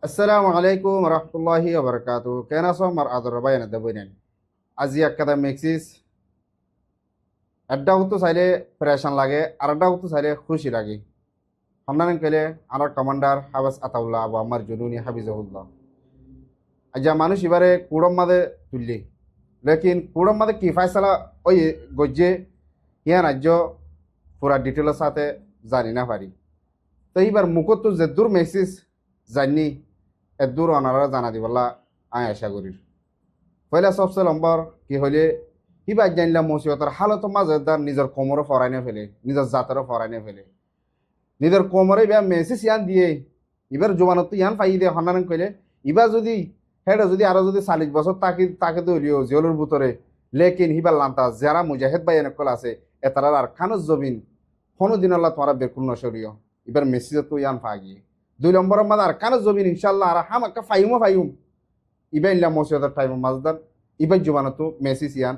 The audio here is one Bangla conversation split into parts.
আসসালামু আলাইকুম রহমতুল্লাহি ওবরকাতু কেন আছো আমার আদর ভাই না দেবইনেন আজি একটা মেক্সিস একটা হতো চাইলে প্রেশান লাগে আর একটা হতো চাইলে খুশি লাগে হামনান কেলে আমার কমান্ডার হাবাস আতাউল্লাহ আবু আমার জুনুনি হাবিজাহুল্লাহ আজ মানুষ এবারে কুড়ম মাদে তুললি লেকিন কুড়ম মাদে কি ফায়সালা ওই গজ্জে ইয়া রাজ্য পুরা ডিটেলের সাথে জানি না পারি তো এইবার মুখত তো যে দূর মেক্সিস জানি এদূর অনারা জানা দিবলা আয় আশা করি পয়লা সবচেয়ে নম্বর কি হলে কিবা জানলাম মুসিবতের হালত মাঝে তার নিজের কোমরও ফরাইনে ফেলে নিজের জাতেরও ফরাইনে ফেলে নিজের কোমরে ইবা মেসেজ ইয়ান দিয়ে এবার জোবানত ইয়ান পাই দিয়ে হন্নান কইলে ইবা যদি হেডা যদি আরো যদি 40 বছর তাকে তাকে দলিও জেলের ভিতরে লেকিন হিবার লান্তা যারা মুজাহিদ ভাই এনেকল আছে এতারার আর খানুজ জবিন কোনো দিন আল্লাহ তোমারা বেকুল নসরিও এবার মেসেজ তো ইয়ান পা গিয়ে 2 নম্বরের মাঝে আর খানুজ জবিন ইনশাল্লাহ আর হামাক্কা ফাইমও ফাইম ইবা ইল্লা মসজিদের টাইম মাজদান ইবাই জোবানতো মেসেজ ইয়ান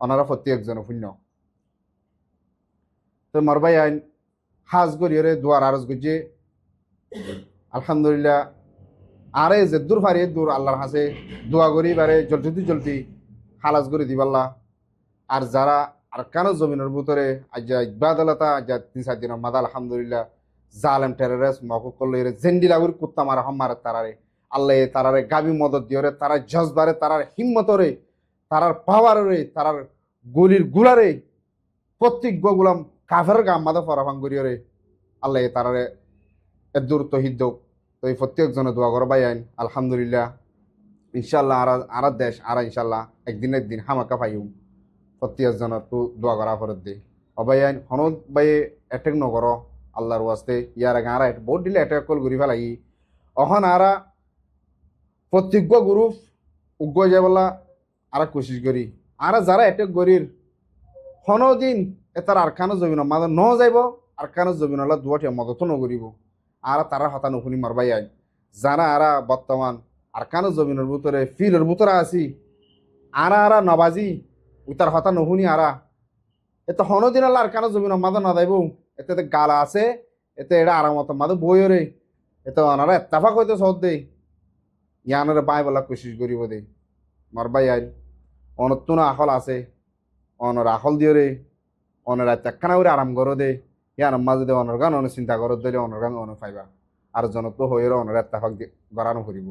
ওনারা প্রত্যেকজনে শূন্য তো মরবাই আইন হাজ গরিয়রে দুয়ার আরজ গুজে আলহামদুলিল্লাহ আরে যে দূর ফারি দূর আল্লাহর হাসে দোয়া করি বারে জলদি জলদি হালাজ করে দিবাল্লা আর যারা আর কেন জমিনের ভিতরে আজ ইবাদলতা আজ 3-4 দিনের মাদা আলহামদুলিল্লাহ জালেম টেররিস্ট মকুব করলে জেন্ডি লাগুর কুত্তা মারা হমারে তারারে আল্লাহ তারারে গাবি মদত দিয়রে তারা জজবারে তারার হিম্মতরে তারার পাওয়ারে তারার গলির গুলারে প্রত্যেক গুলাম কাফের গাম মাদা ফরাফাং করিয়রে আল্লাহ তারারে এদূর তহিদ তো এই প্রত্যেকজনে দোয়া করবাই আইন আলহামদুলিল্লাহ ইনশাল্লাহ আর দেশ আর ইনশাল্লাহ একদিন হামাকা পাইম প্রত্যেকজনের তো দোয়া করা ফরত দে অবাই আইন হনদ বাই এটেক নগর আল্লাহর ওয়াস্তে ইয়ার আগে আর বহুত দিলে এটেক কল ঘুরি ফেলাই অহন আরা প্রত্যেক গুরু উগ্র যায় বলা আর কোশিশ করি আর যারা এটেক গরির দিন এটার আর কানো জমিন মাদ ন যাইব আর কানো জমিন দুয়াটিয়া মদত নগরিব আর তারা হতা নুশুনি মারবাই আইন যারা আরা বর্তমান আর কানো জমিনের ভিতরে ফিলের ভিতরে আছি আরা নবাজি উতার হতা নুশুনি আরা এতে দিন আর কানো জমিন মাদ না যাইব এতে গালা আছে এতে এটা আরামত মাদ বইরে এতে অনারা এত্তাফাক হইতে সদ দেই ইয়ানের বাই বলা কোশিশ করিব দে মারবাই আইন অনতুন আখল আছে অনর আখল দিও রে অনর চাক্কানা করে আরাম করো দে ইয়ার মাঝে দে অনর গান অনেক চিন্তা করো দিলে অনর গান অনেক পাইবা আর জনত হয়ে অনর এত্তাফাক গড়ানো করিব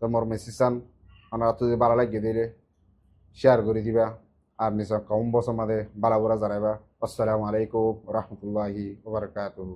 তো মোর মেসিসান অনরা তো যে বালা লাগিয়ে দিলে শেয়ার করে দিবা আর নিশ্চয় কম বছর মাঝে বালা বুড়া জানাইবা আসসালামু আলাইকুম রহমতুল্লাহি ওবরকাতুহু